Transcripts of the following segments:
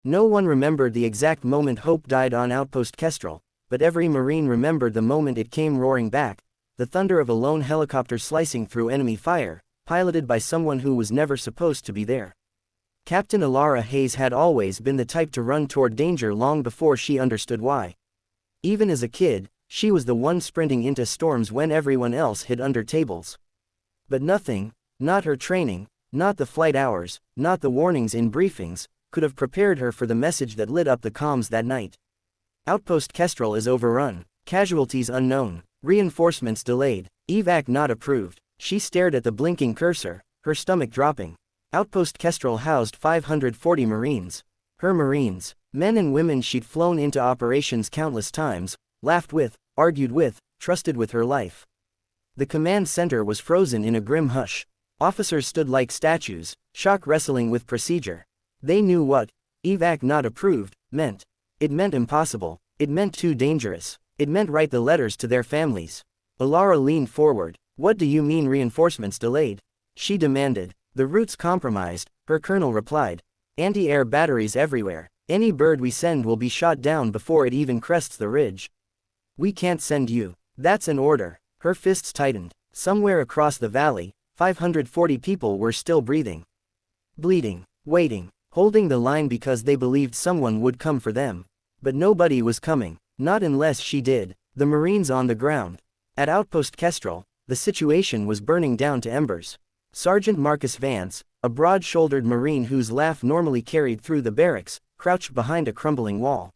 No one remembered the exact moment hope died on Outpost Kestrel, but every Marine remembered the moment it came roaring back, the thunder of a lone helicopter slicing through enemy fire, piloted by someone who was never supposed to be there. Captain Alara Hayes had always been the type to run toward danger long before she understood why. Even as a kid, she was the one sprinting into storms when everyone else hid under tables. But nothing, not her training, not the flight hours, not the warnings in briefings, could have prepared her for the message that lit up the comms that night. Outpost Kestrel is overrun, casualties unknown, reinforcements delayed, evac not approved. She stared at the blinking cursor, her stomach dropping. Outpost Kestrel housed 540 Marines. Her Marines, men and women she'd flown into operations countless times, laughed with, argued with, trusted with her life. The command center was frozen in a grim hush. Officers stood like statues, shock wrestling with procedure. They knew what evac not approved meant. It meant impossible. It meant too dangerous. It meant write the letters to their families. Alara leaned forward. What do you mean reinforcements delayed? She demanded. The route's compromised, her colonel replied. Anti-air batteries everywhere. Any bird we send will be shot down before it even crests the ridge. We can't send you. That's an order. Her fists tightened. Somewhere across the valley, 540 people were still breathing. Bleeding, waiting, holding the line because they believed someone would come for them. But nobody was coming, not unless she did. The Marines on the ground. At Outpost Kestrel, the situation was burning down to embers. Sergeant Marcus Vance, a broad-shouldered Marine whose laugh normally carried through the barracks, crouched behind a crumbling wall.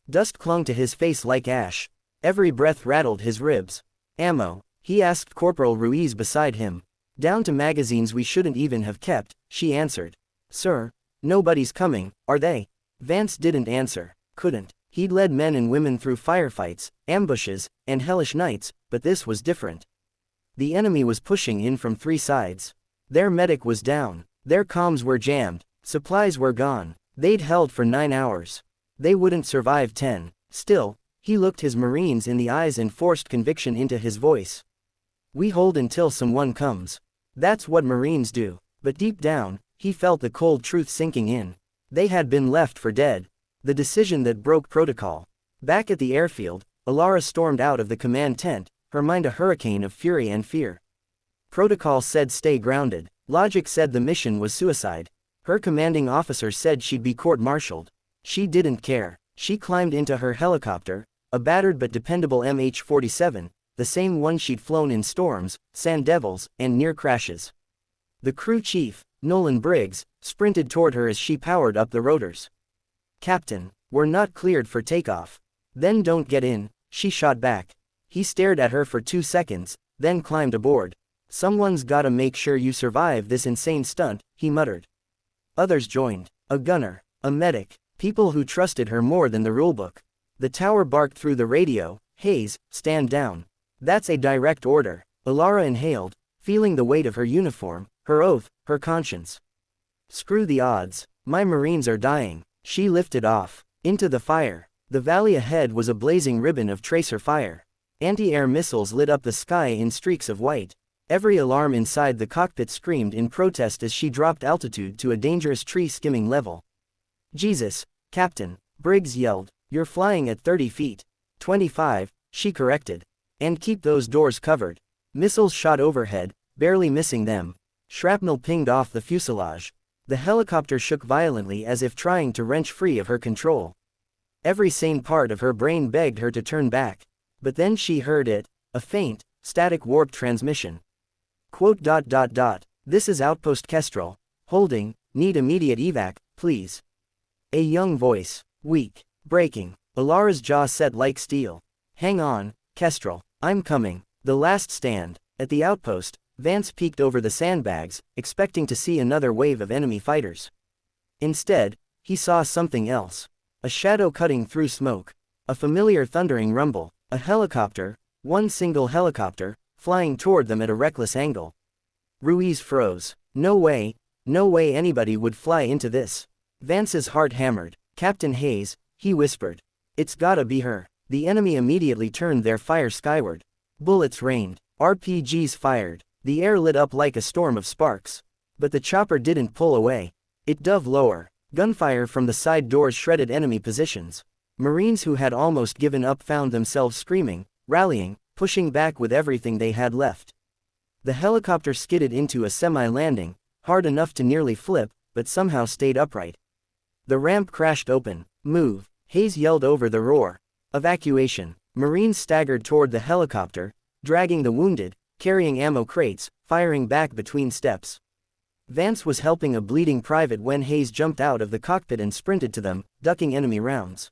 Dust clung to his face like ash. Every breath rattled his ribs. Ammo, he asked Corporal Ruiz beside him. Down to magazines we shouldn't even have kept, she answered. Sir, nobody's coming, are they? Vance didn't answer, couldn't. He'd led men and women through firefights, ambushes, and hellish nights, but this was different. The enemy was pushing in from three sides. Their medic was down, their comms were jammed, supplies were gone. They'd held for 9 hours. They wouldn't survive 10. Still, he looked his Marines in the eyes and forced conviction into his voice. We hold until someone comes. That's what Marines do. But deep down, he felt the cold truth sinking in. They had been left for dead. The decision that broke protocol. Back at the airfield, Alara stormed out of the command tent, her mind a hurricane of fury and fear. Protocol said stay grounded. Logic said the mission was suicide. Her commanding officer said she'd be court-martialed. She didn't care. She climbed into her helicopter, a battered but dependable MH-47, the same one she'd flown in storms, sand devils, and near crashes. The crew chief, Nolan Briggs, sprinted toward her as she powered up the rotors. Captain, we're not cleared for takeoff. Then don't get in, she shot back. He stared at her for 2 seconds, then climbed aboard. Someone's gotta make sure you survive this insane stunt, he muttered. Others joined. A gunner, a medic, people who trusted her more than the rulebook. The tower barked through the radio, Hayes, stand down. That's a direct order. Alara inhaled, feeling the weight of her uniform, her oath, her conscience. Screw the odds. My Marines are dying. She lifted off. Into the fire. The valley ahead was a blazing ribbon of tracer fire. Anti-air missiles lit up the sky in streaks of white. Every alarm inside the cockpit screamed in protest as she dropped altitude to a dangerous tree-skimming level. Jesus, Captain, Briggs yelled, you're flying at 30 feet. 25, she corrected. And keep those doors covered. Missiles shot overhead, barely missing them. Shrapnel pinged off the fuselage. The helicopter shook violently as if trying to wrench free of her control. Every sane part of her brain begged her to turn back. But then she heard it, a faint, static warped transmission. Quote. This is Outpost Kestrel. Holding, need immediate evac, please. A young voice, weak, breaking. Alara's jaw set like steel. Hang on, Kestrel, I'm coming. The last stand. At the outpost, Vance peeked over the sandbags, expecting to see another wave of enemy fighters. Instead, he saw something else. A shadow cutting through smoke. A familiar thundering rumble. A helicopter, one single helicopter, flying toward them at a reckless angle. Ruiz froze. No way anybody would fly into this. Vance's heart hammered. Captain Hayes, he whispered. It's gotta be her. The enemy immediately turned their fire skyward. Bullets rained. RPGs fired. The air lit up like a storm of sparks. But the chopper didn't pull away. It dove lower. Gunfire from the side doors shredded enemy positions. Marines who had almost given up found themselves screaming, rallying, pushing back with everything they had left. The helicopter skidded into a semi-landing, hard enough to nearly flip, but somehow stayed upright. The ramp crashed open. "Move," Hayes yelled over the roar. Evacuation. Marines staggered toward the helicopter, dragging the wounded, carrying ammo crates, firing back between steps. Vance was helping a bleeding private when Hayes jumped out of the cockpit and sprinted to them, ducking enemy rounds.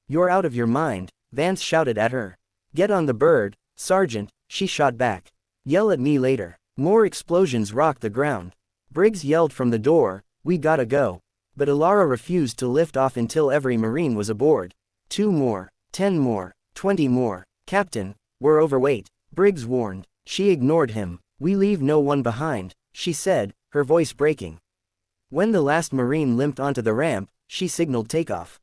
"You're out of your mind," Vance shouted at her. "Get on the bird, Sergeant," she shot back. "Yell at me later." More explosions rocked the ground. Briggs yelled from the door, "We gotta go." But Alara refused to lift off until every Marine was aboard. 2 more, 10 more, 20 more. "Captain, we're overweight," Briggs warned. She ignored him. "We leave no one behind," she said, her voice breaking. When the last Marine limped onto the ramp, she signaled takeoff.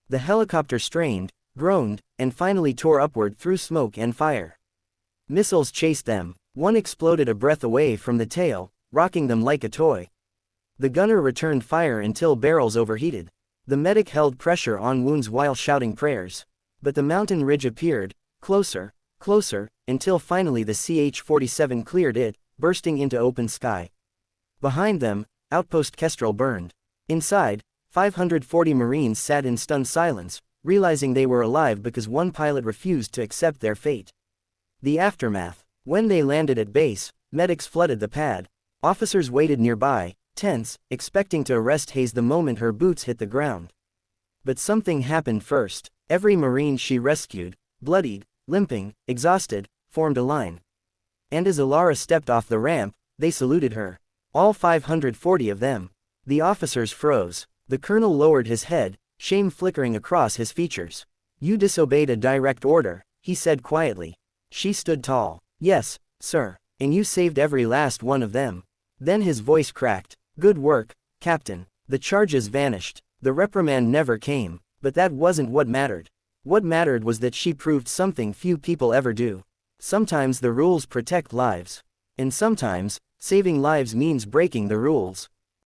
The helicopter strained, groaned, and finally tore upward through smoke and fire. Missiles chased them. One exploded a breath away from the tail, rocking them like a toy. The gunner returned fire until barrels overheated. The medic held pressure on wounds while shouting prayers. But the mountain ridge appeared, closer, closer, until finally the CH-47 cleared it, bursting into open sky. Behind them, Outpost Kestrel burned. Inside, 540 Marines sat in stunned silence, realizing they were alive because one pilot refused to accept their fate. The aftermath. When they landed at base, medics flooded the pad. Officers waited nearby, tense, expecting to arrest Hayes the moment her boots hit the ground. But something happened first. Every Marine she rescued, bloodied, limping, exhausted, formed a line. And as Alara stepped off the ramp, they saluted her. All 540 of them. The officers froze. The colonel lowered his head, shame flickering across his features. "You disobeyed a direct order," he said quietly. She stood tall. "Yes, sir. And you saved every last one of them." Then his voice cracked. "Good work, Captain." The charges vanished. The reprimand never came. But that wasn't what mattered. What mattered was that she proved something few people ever do. Sometimes the rules protect lives. And sometimes, saving lives means breaking the rules.